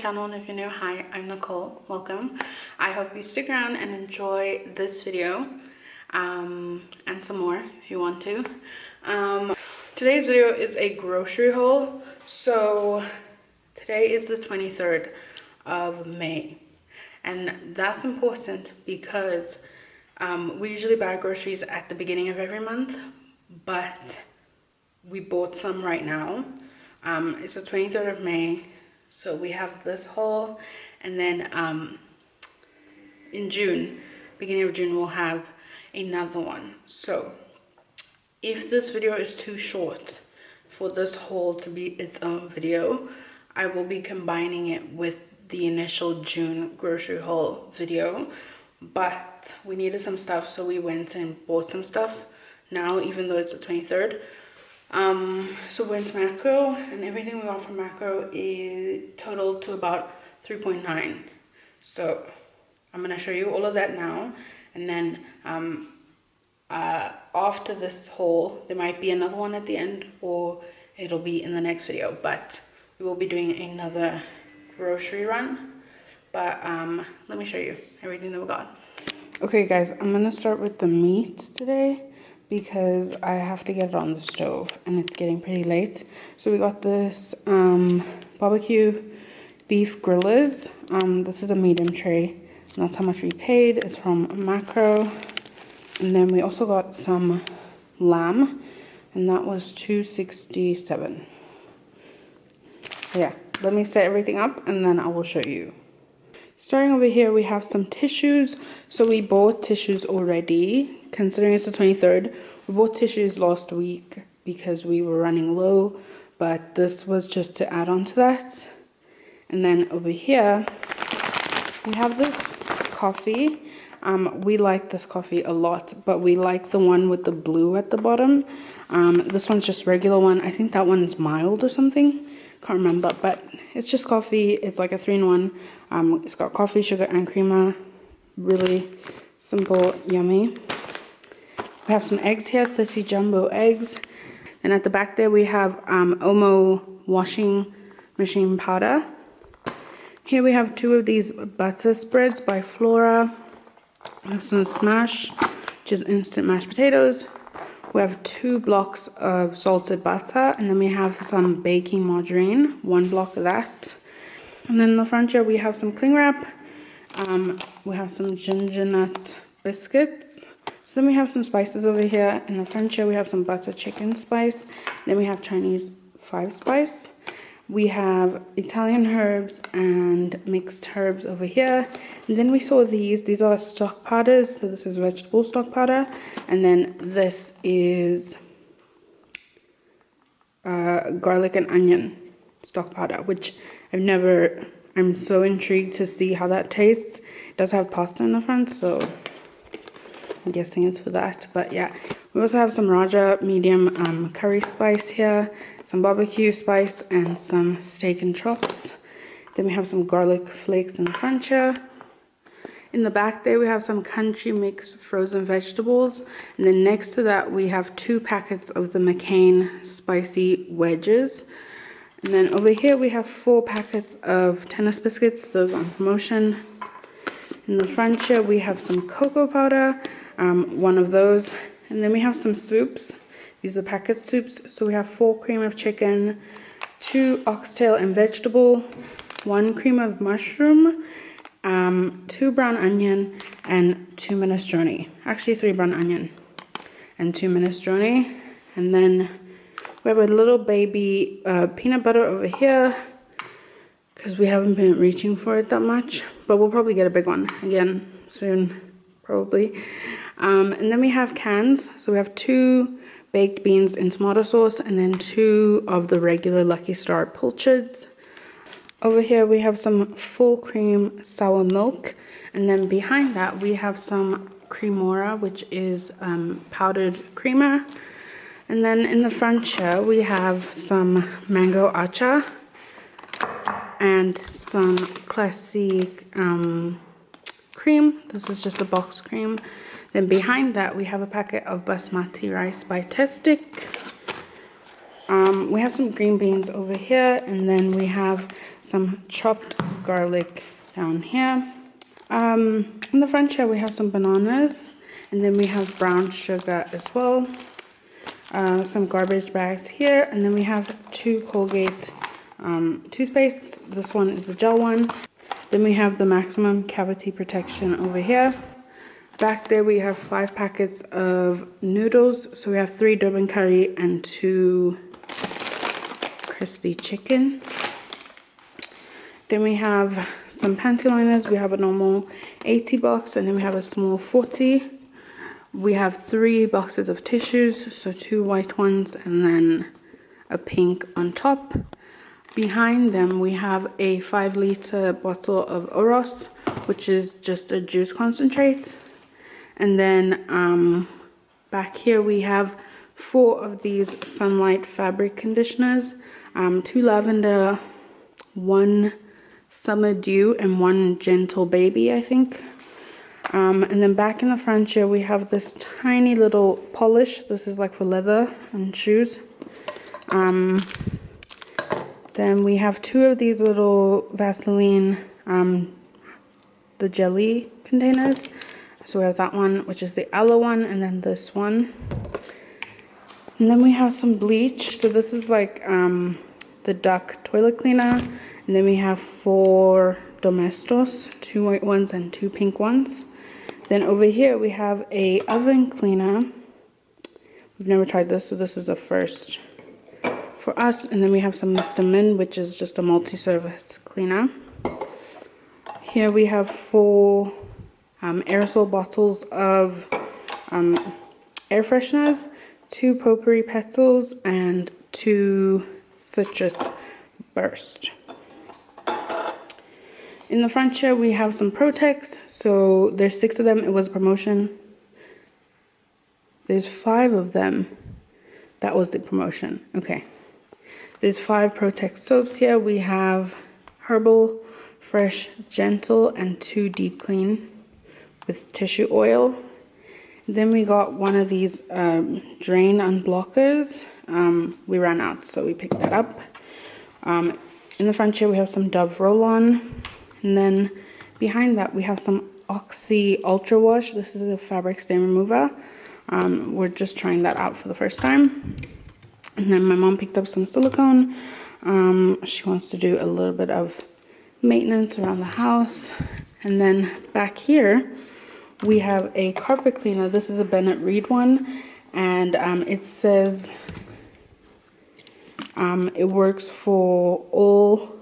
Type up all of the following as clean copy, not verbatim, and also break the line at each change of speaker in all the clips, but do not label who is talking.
channel, and if you're new, hi, I'm Nicole. Welcome. I hope you stick around and enjoy this video and some more if you want to. Today's video is a grocery haul. So today is the 23rd of May, and that's important because we usually buy groceries at the beginning of every month, but we bought some right now. It's the 23rd of May, so we have this haul, and then in June, beginning of June, we'll have another one. So if this video is too short for this haul to be its own video, I will be combining it with the initial June grocery haul video. But we needed some stuff, so we went and bought some stuff now, even though it's the 23rd. So we went to Makro, and everything we got from Makro is totaled to about 3.9. So I'm gonna show you all of that now, and then after this haul there might be another one at the end, or it'll be in the next video, but we will be doing another grocery run. But let me show you everything that we got. Okay guys, I'm gonna start with the meat today because I have to get it on the stove and it's getting pretty late. So we got this barbecue beef grillers. This is a medium tray, and that's how much we paid. It's from Makro. And then we also got some lamb, and that was $2.67. So yeah, let me set everything up and then I will show you. Starting over here, we have some tissues. So we bought tissues already, considering it's the 23rd. We bought tissues last week because we were running low, but this was just to add on to that. And then over here, we have this coffee. We like this coffee a lot, but we like the one with the blue at the bottom. This one's just regular one. I think that one's mild or something. Can't remember, but it's just coffee. It's like a 3-in-1. It's got coffee, sugar, and creamer. Really simple, yummy. We have some eggs here, 30 jumbo eggs. And at the back there we have Omo washing machine powder. Here we have 2 of these butter spreads by Flora. We have some Smash, which is instant mashed potatoes. We have 2 blocks of salted butter, and then we have some baking margarine, 1 block of that. And then in the front here we have some cling wrap. We have some ginger nut biscuits. So then we have some spices over here. In the front here we have some butter chicken spice. Then we have Chinese 5-spice. We have Italian herbs and mixed herbs over here. And then we saw these are stock powders. So this is vegetable stock powder, and then this is garlic and onion stock powder, which I'm so intrigued to see how that tastes. It does have pasta in the front, so I'm guessing it's for that. But yeah, we also have some Raja medium curry spice here, some barbecue spice, and some steak and chops. Then we have some garlic flakes in the front here. In the back there we have some country mix frozen vegetables, and then next to that we have 2 packets of the McCain spicy wedges. And then over here we have 4 packets of tennis biscuits, those on promotion. In the front here we have some cocoa powder, 1 of those. And then we have some soups. These are packet soups. So we have 4 cream of chicken, 2 oxtail and vegetable, 1 cream of mushroom, 2 brown onion, and 2 minestrone. Actually 3 brown onion and 2 minestrone. And then we have a little baby peanut butter over here because we haven't been reaching for it that much, but we'll probably get a big one again soon, probably. And then we have cans. So we have 2 baked beans in tomato sauce, and then 2 of the regular Lucky Star pilchards. Over here we have some full cream sour milk, and then behind that we have some cremora, which is powdered creamer. And then in the front here we have some mango acha and some classic cream. This is just a box cream. Then behind that we have a packet of basmati rice by Testic. We have some green beans over here, and then we have some chopped garlic down here. In the front here we have some bananas, and then we have brown sugar as well. Some garbage bags here, and then we have 2 Colgate toothpastes. This one is a gel one. Then we have the maximum cavity protection over here. Back there we have 5 packets of noodles. So we have 3 Durban curry and 2 crispy chicken. Then we have some panty liners. We have a normal 80 box, and then we have a small 40. We have 3 boxes of tissues, so 2 white ones and then a pink on top. Behind them we have a 5-liter bottle of Oros, which is just a juice concentrate. And then back here we have 4 of these Sunlight fabric conditioners, 2 lavender, 1 summer dew, and 1 gentle baby, I think. And then back in the front here we have this tiny little polish. This is like for leather and shoes. Then we have 2 of these little Vaseline, the jelly containers. So we have that one, which is the aloe one, and then this one. And then we have some bleach. So this is like the duck toilet cleaner. And then we have 4 Domestos, 2 white ones and 2 pink ones. Then over here we have a oven cleaner. We've never tried this, so this is a first for us. And then we have some Mr. Min, which is just a multi-service cleaner. Here we have 4 aerosol bottles of air fresheners, 2 potpourri petals, and 2 citrus burst. In the front here we have some Protex. So there's 6 of them. It was a promotion. There's 5 of them. That was the promotion. Okay. There's 5 Protex soaps here. We have Herbal, Fresh, Gentle, and 2 Deep Clean with tissue oil. Then we got one of these drain unblockers. We ran out, so we picked that up. In the front here we have some Dove roll-on. And then behind that we have some Oxy Ultra Wash. This is a fabric stain remover. We're just trying that out for the first time. And then my mom picked up some silicone. She wants to do a little bit of maintenance around the house. And then back here we have a carpet cleaner. This is a Bennett Reed one, and it says it works for all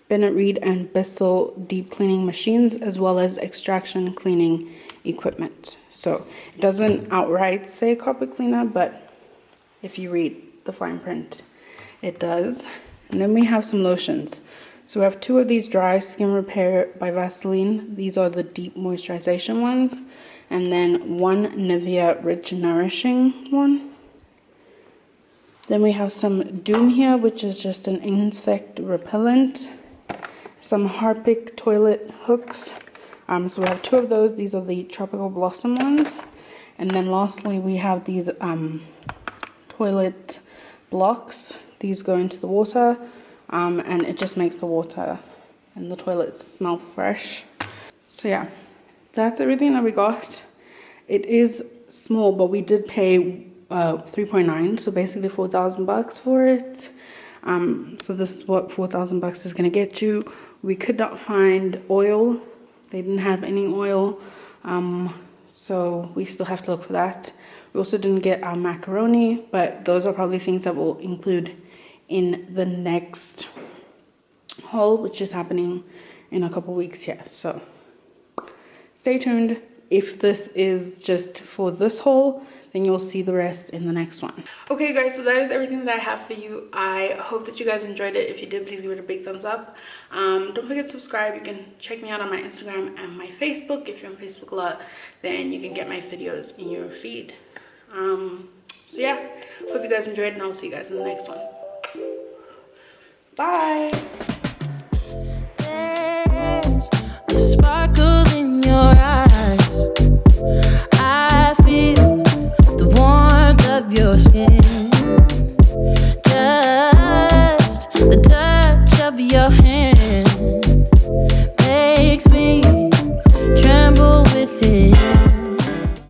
Bennett Reed and Bissell deep cleaning machines, as well as extraction cleaning equipment. So it doesn't outright say carpet cleaner, but if you read the fine print, it does. And then we have some lotions. So we have 2 of these Dry Skin Repair by Vaseline. These are the deep moisturization ones. And then 1 Nivea Rich Nourishing one. Then we have some Doom here, which is just an insect repellent. Some Harpic toilet hooks. So we have 2 of those. These are the Tropical Blossom ones. And then lastly, we have these toilet blocks. These go into the water, and it just makes the water and the toilets smell fresh. So yeah, that's everything that we got. It is small, but we did pay 3.9, so basically 4,000 bucks for it. So this is what 4,000 bucks is gonna get you. We could not find oil. They didn't have any oil, so we still have to look for that. We also didn't get our macaroni, but those are probably things that we'll include in the next haul, which is happening in a couple weeks here. So stay tuned. If this is just for this haul, then you'll see the rest in the next one. Okay guys, so that is everything that I have for you. I hope that you guys enjoyed it. If you did, please give it a big thumbs up. Don't forget to subscribe. You can check me out on my Instagram and my Facebook. If you're on Facebook a lot, then you can get my videos in your feed. So yeah, hope you guys enjoyed, and I'll see you guys in the next one. Bye. There's a sparkle in your eyes. I feel the warmth of your skin. Just the touch of your hand.